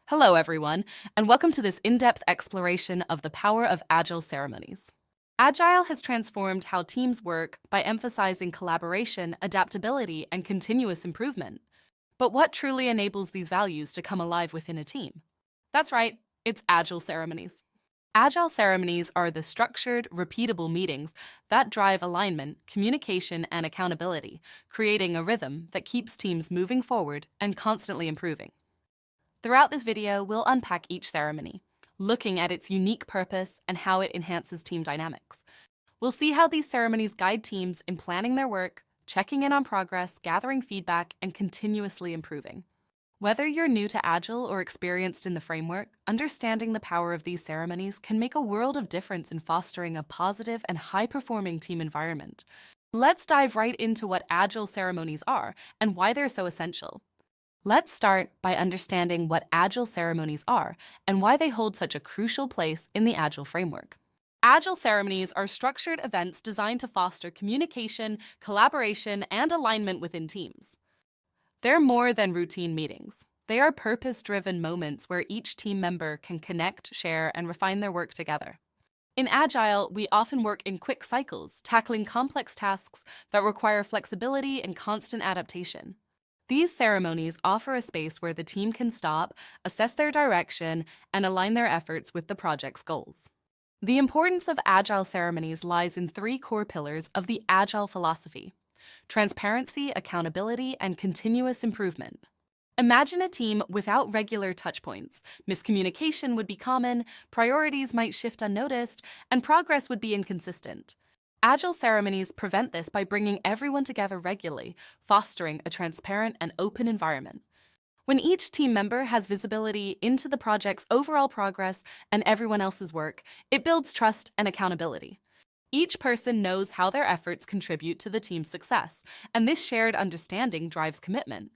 Hello, everyone, and welcome to this in-depth exploration of the power of Agile ceremonies. Agile has transformed how teams work by emphasizing collaboration, adaptability, and continuous improvement. But what truly enables these values to come alive within a team? That's right, it's Agile ceremonies. Agile ceremonies are the structured, repeatable meetings that drive alignment, communication, and accountability, creating a rhythm that keeps teams moving forward and constantly improving. Throughout this video, we'll unpack each ceremony, looking at its unique purpose and how it enhances team dynamics. We'll see how these ceremonies guide teams in planning their work, checking in on progress, gathering feedback, and continuously improving. Whether you're new to Agile or experienced in the framework, understanding the power of these ceremonies can make a world of difference in fostering a positive and high-performing team environment. Let's dive right into what Agile ceremonies are and why they're so essential. Let's start by understanding what Agile ceremonies are and why they hold such a crucial place in the Agile framework. Agile ceremonies are structured events designed to foster communication, collaboration, and alignment within teams. They're more than routine meetings. They are purpose-driven moments where each team member can connect, share, and refine their work together. In Agile, we often work in quick cycles, tackling complex tasks that require flexibility and constant adaptation. These ceremonies offer a space where the team can stop, assess their direction, and align their efforts with the project's goals. The importance of Agile ceremonies lies in three core pillars of the Agile philosophy: transparency, accountability, and continuous improvement. Imagine a team without regular touchpoints. Miscommunication would be common, priorities might shift unnoticed, and progress would be inconsistent. Agile ceremonies prevent this by bringing everyone together regularly, fostering a transparent and open environment. When each team member has visibility into the project's overall progress and everyone else's work, it builds trust and accountability. Each person knows how their efforts contribute to the team's success, and this shared understanding drives commitment.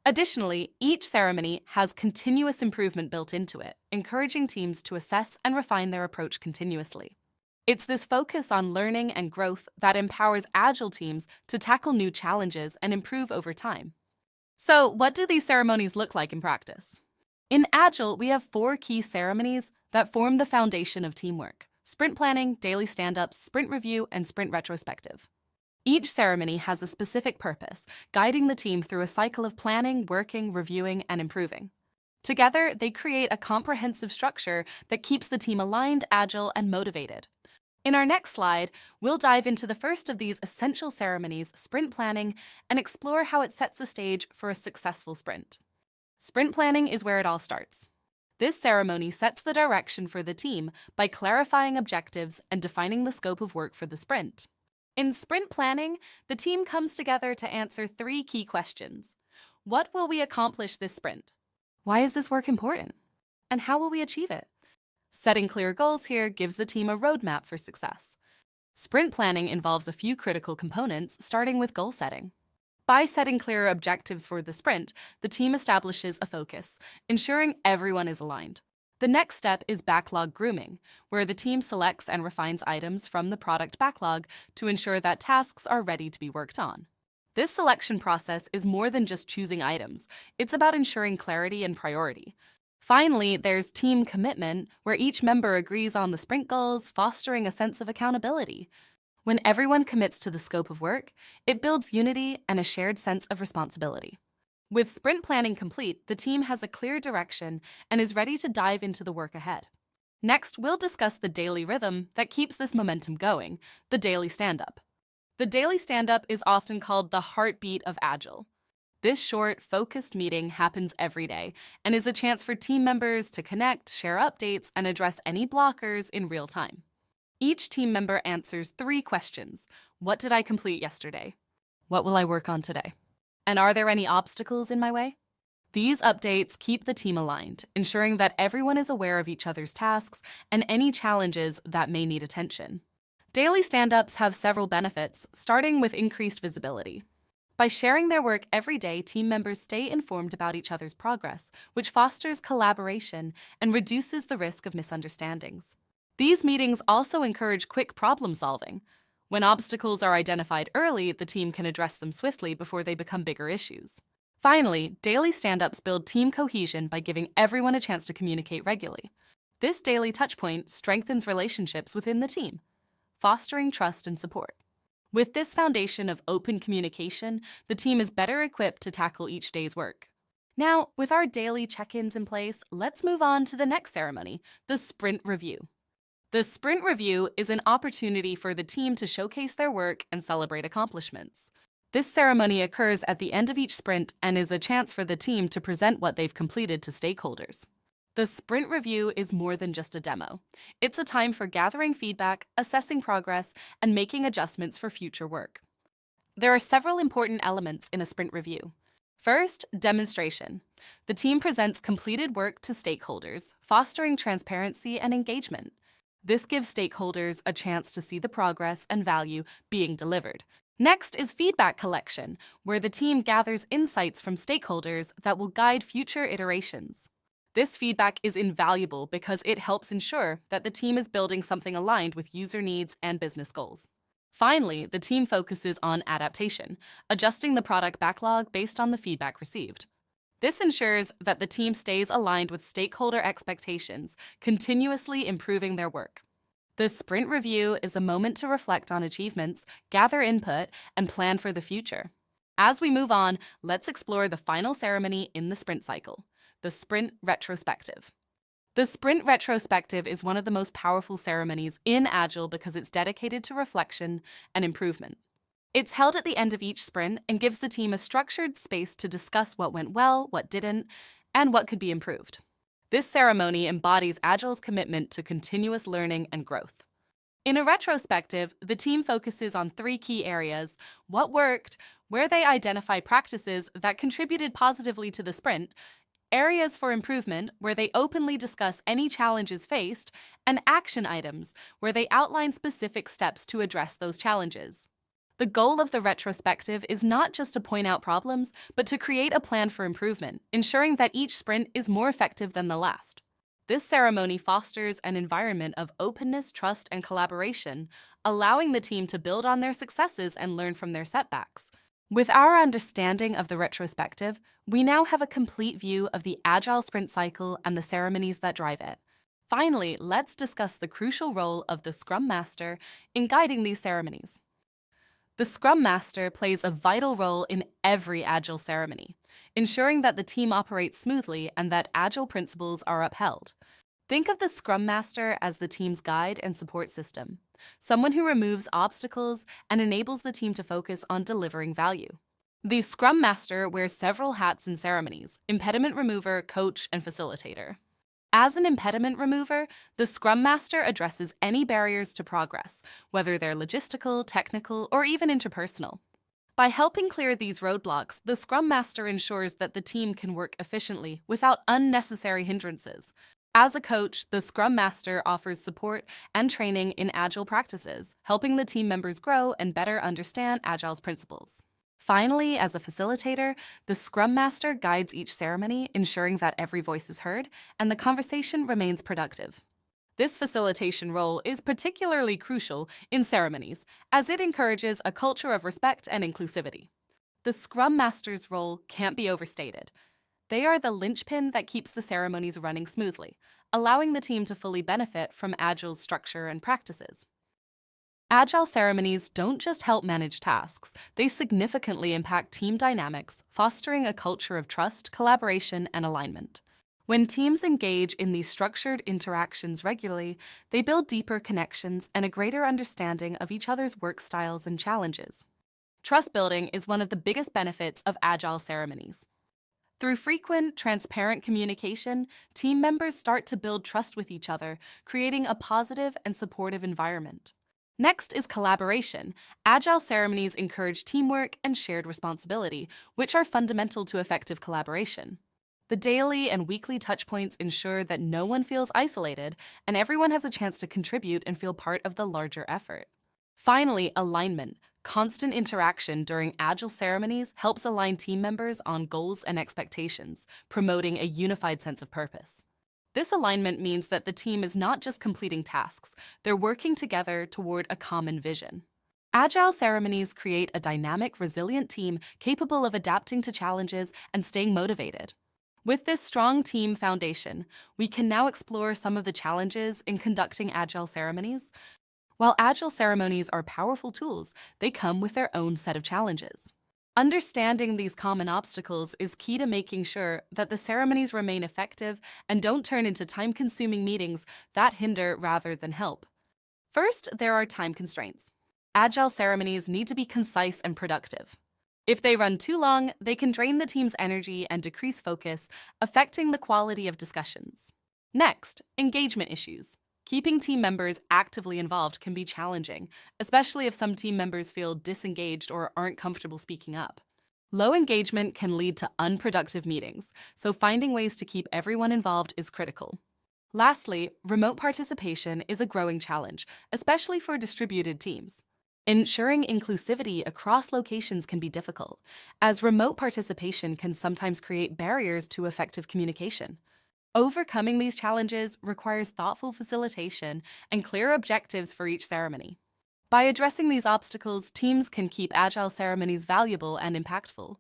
Additionally, each ceremony has continuous improvement built into it, encouraging teams to assess and refine their approach continuously. It's this focus on learning and growth that empowers Agile teams to tackle new challenges and improve over time. So, what do these ceremonies look like in practice? In Agile, we have 4 key ceremonies that form the foundation of teamwork: sprint planning, daily stand-ups, sprint review, and sprint retrospective. Each ceremony has a specific purpose, guiding the team through a cycle of planning, working, reviewing, and improving. Together, they create a comprehensive structure that keeps the team aligned, agile, and motivated. In our next slide, we'll dive into the first of these essential ceremonies, sprint planning, and explore how it sets the stage for a successful sprint. Sprint planning is where it all starts. This ceremony sets the direction for the team by clarifying objectives and defining the scope of work for the sprint. In sprint planning, the team comes together to answer 3 key questions. What will we accomplish this sprint? Why is this work important? And how will we achieve it? Setting clear goals here gives the team a roadmap for success. Sprint planning involves a few critical components, starting with goal setting. By setting clear objectives for the sprint, the team establishes a focus, ensuring everyone is aligned. The next step is backlog grooming, where the team selects and refines items from the product backlog to ensure that tasks are ready to be worked on. This selection process is more than just choosing items. It's about ensuring clarity and priority. Finally, there's team commitment, where each member agrees on the sprint goals, fostering a sense of accountability. When everyone commits to the scope of work, it builds unity and a shared sense of responsibility. With sprint planning complete, the team has a clear direction and is ready to dive into the work ahead. Next, we'll discuss the daily rhythm that keeps this momentum going, the daily stand-up. The daily stand-up is often called the heartbeat of Agile. This short, focused meeting happens every day and is a chance for team members to connect, share updates, and address any blockers in real time. Each team member answers 3 questions. What did I complete yesterday? What will I work on today? And are there any obstacles in my way? These updates keep the team aligned, ensuring that everyone is aware of each other's tasks and any challenges that may need attention. Daily stand-ups have several benefits, starting with increased visibility. By sharing their work every day, team members stay informed about each other's progress, which fosters collaboration and reduces the risk of misunderstandings. These meetings also encourage quick problem solving. When obstacles are identified early, the team can address them swiftly before they become bigger issues. Finally, daily stand-ups build team cohesion by giving everyone a chance to communicate regularly. This daily touchpoint strengthens relationships within the team, fostering trust and support. With this foundation of open communication, the team is better equipped to tackle each day's work. Now, with our daily check-ins in place, let's move on to the next ceremony, the sprint review. The sprint review is an opportunity for the team to showcase their work and celebrate accomplishments. This ceremony occurs at the end of each sprint and is a chance for the team to present what they've completed to stakeholders. The sprint review is more than just a demo. It's a time for gathering feedback, assessing progress, and making adjustments for future work. There are several important elements in a sprint review. First, demonstration. The team presents completed work to stakeholders, fostering transparency and engagement. This gives stakeholders a chance to see the progress and value being delivered. Next is feedback collection, where the team gathers insights from stakeholders that will guide future iterations. This feedback is invaluable because it helps ensure that the team is building something aligned with user needs and business goals. Finally, the team focuses on adaptation, adjusting the product backlog based on the feedback received. This ensures that the team stays aligned with stakeholder expectations, continuously improving their work. The sprint review is a moment to reflect on achievements, gather input, and plan for the future. As we move on, let's explore the final ceremony in the sprint cycle, the sprint retrospective. The sprint retrospective is one of the most powerful ceremonies in Agile because it's dedicated to reflection and improvement. It's held at the end of each sprint and gives the team a structured space to discuss what went well, what didn't, and what could be improved. This ceremony embodies Agile's commitment to continuous learning and growth. In a retrospective, the team focuses on three key areas: what worked, where they identify practices that contributed positively to the sprint, areas for improvement, where they openly discuss any challenges faced, and action items, where they outline specific steps to address those challenges. The goal of the retrospective is not just to point out problems, but to create a plan for improvement, ensuring that each sprint is more effective than the last. This ceremony fosters an environment of openness, trust, and collaboration, allowing the team to build on their successes and learn from their setbacks. With our understanding of the retrospective, we now have a complete view of the Agile sprint cycle and the ceremonies that drive it. Finally, let's discuss the crucial role of the Scrum Master in guiding these ceremonies. The Scrum Master plays a vital role in every Agile ceremony, ensuring that the team operates smoothly and that Agile principles are upheld. Think of the Scrum Master as the team's guide and support system, someone who removes obstacles and enables the team to focus on delivering value. The Scrum Master wears several hats in ceremonies: impediment remover, coach, and facilitator. As an impediment remover, the Scrum Master addresses any barriers to progress, whether they're logistical, technical, or even interpersonal. By helping clear these roadblocks, the Scrum Master ensures that the team can work efficiently without unnecessary hindrances. As a coach, the Scrum Master offers support and training in Agile practices, helping the team members grow and better understand Agile's principles. Finally, as a facilitator, the Scrum Master guides each ceremony, ensuring that every voice is heard and the conversation remains productive. This facilitation role is particularly crucial in ceremonies, as it encourages a culture of respect and inclusivity. The Scrum Master's role can't be overstated. They are the linchpin that keeps the ceremonies running smoothly, allowing the team to fully benefit from Agile's structure and practices. Agile ceremonies don't just help manage tasks, they significantly impact team dynamics, fostering a culture of trust, collaboration, and alignment. When teams engage in these structured interactions regularly, they build deeper connections and a greater understanding of each other's work styles and challenges. Trust building is one of the biggest benefits of Agile ceremonies. Through frequent, transparent communication, team members start to build trust with each other, creating a positive and supportive environment. Next is collaboration. Agile ceremonies encourage teamwork and shared responsibility, which are fundamental to effective collaboration. The daily and weekly touchpoints ensure that no one feels isolated and everyone has a chance to contribute and feel part of the larger effort. Finally, alignment. Constant interaction during Agile ceremonies helps align team members on goals and expectations, promoting a unified sense of purpose. This alignment means that the team is not just completing tasks, they're working together toward a common vision. Agile ceremonies create a dynamic, resilient team capable of adapting to challenges and staying motivated. With this strong team foundation, we can now explore some of the challenges in conducting Agile ceremonies. While Agile ceremonies are powerful tools, they come with their own set of challenges. Understanding these common obstacles is key to making sure that the ceremonies remain effective and don't turn into time-consuming meetings that hinder rather than help. First, there are time constraints. Agile ceremonies need to be concise and productive. If they run too long, they can drain the team's energy and decrease focus, affecting the quality of discussions. Next, engagement issues. Keeping team members actively involved can be challenging, especially if some team members feel disengaged or aren't comfortable speaking up. Low engagement can lead to unproductive meetings, so finding ways to keep everyone involved is critical. Lastly, remote participation is a growing challenge, especially for distributed teams. Ensuring inclusivity across locations can be difficult, as remote participation can sometimes create barriers to effective communication. Overcoming these challenges requires thoughtful facilitation and clear objectives for each ceremony. By addressing these obstacles, teams can keep Agile ceremonies valuable and impactful.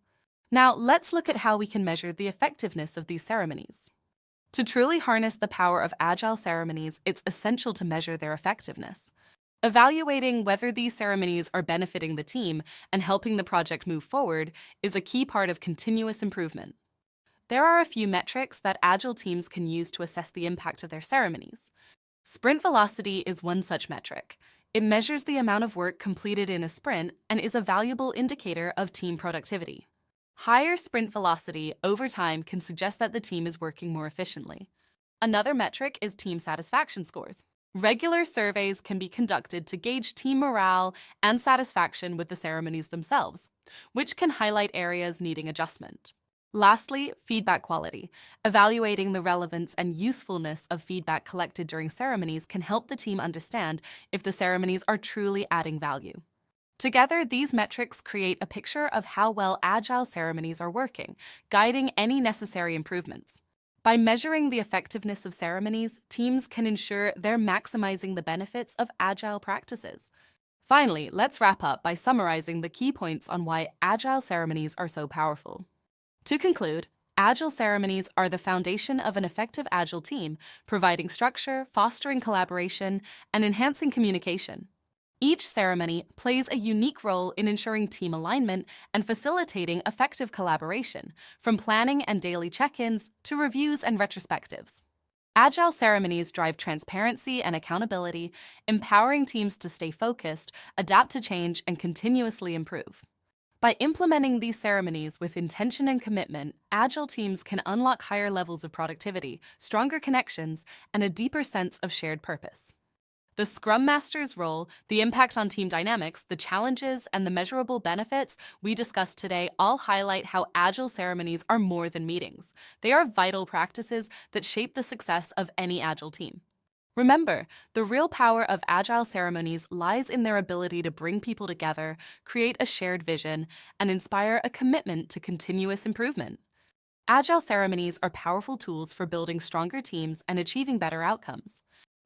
Now, let's look at how we can measure the effectiveness of these ceremonies. To truly harness the power of Agile ceremonies, it's essential to measure their effectiveness. Evaluating whether these ceremonies are benefiting the team and helping the project move forward is a key part of continuous improvement. There are a few metrics that Agile teams can use to assess the impact of their ceremonies. Sprint velocity is one such metric. It measures the amount of work completed in a sprint and is a valuable indicator of team productivity. Higher sprint velocity over time can suggest that the team is working more efficiently. Another metric is team satisfaction scores. Regular surveys can be conducted to gauge team morale and satisfaction with the ceremonies themselves, which can highlight areas needing adjustment. Lastly, feedback quality. Evaluating the relevance and usefulness of feedback collected during ceremonies can help the team understand if the ceremonies are truly adding value. Together, these metrics create a picture of how well Agile ceremonies are working, guiding any necessary improvements. By measuring the effectiveness of ceremonies, teams can ensure they're maximizing the benefits of Agile practices. Finally, let's wrap up by summarizing the key points on why Agile ceremonies are so powerful. To conclude, Agile ceremonies are the foundation of an effective Agile team, providing structure, fostering collaboration, and enhancing communication. Each ceremony plays a unique role in ensuring team alignment and facilitating effective collaboration, from planning and daily check-ins to reviews and retrospectives. Agile ceremonies drive transparency and accountability, empowering teams to stay focused, adapt to change, and continuously improve. By implementing these ceremonies with intention and commitment, Agile teams can unlock higher levels of productivity, stronger connections, and a deeper sense of shared purpose. The Scrum Master's role, the impact on team dynamics, the challenges, and the measurable benefits we discussed today all highlight how Agile ceremonies are more than meetings. They are vital practices that shape the success of any Agile team. Remember, the real power of Agile ceremonies lies in their ability to bring people together, create a shared vision, and inspire a commitment to continuous improvement. Agile ceremonies are powerful tools for building stronger teams and achieving better outcomes.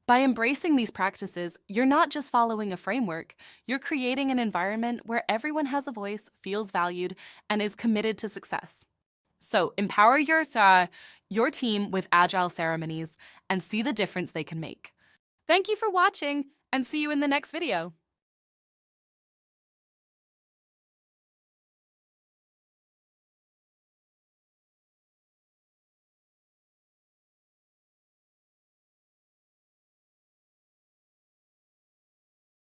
By embracing these practices, you're not just following a framework, you're creating an environment where everyone has a voice, feels valued, and is committed to success. So empower your team with Agile ceremonies and see the difference they can make. Thank you for watching, and see you in the next video.